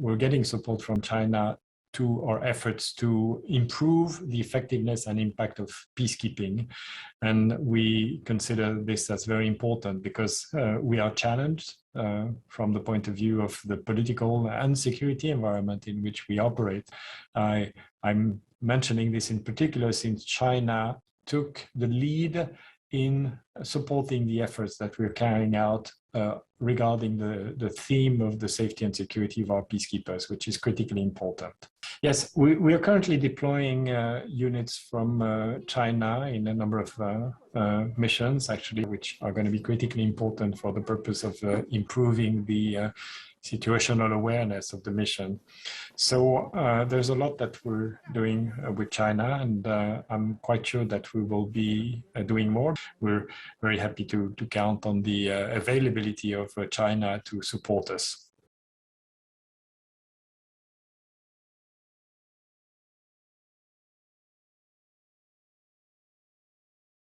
we're getting support from China to our efforts to improve the effectiveness and impact of peacekeeping. And we consider this as very important because we are challenged from the point of view of the political and security environment in which we operate. I'm mentioning this in particular since China took the lead in supporting the efforts that we're carrying out regarding the theme of the safety and security of our peacekeepers, which is critically important. Yes, we are currently deploying units from China in a number of missions, actually, which are going to be critically important for the purpose of improving the situational awareness of the mission. So there's a lot that we're doing with China, and I'm quite sure that we will be doing more. We're very happy to count on the availability of China to support us.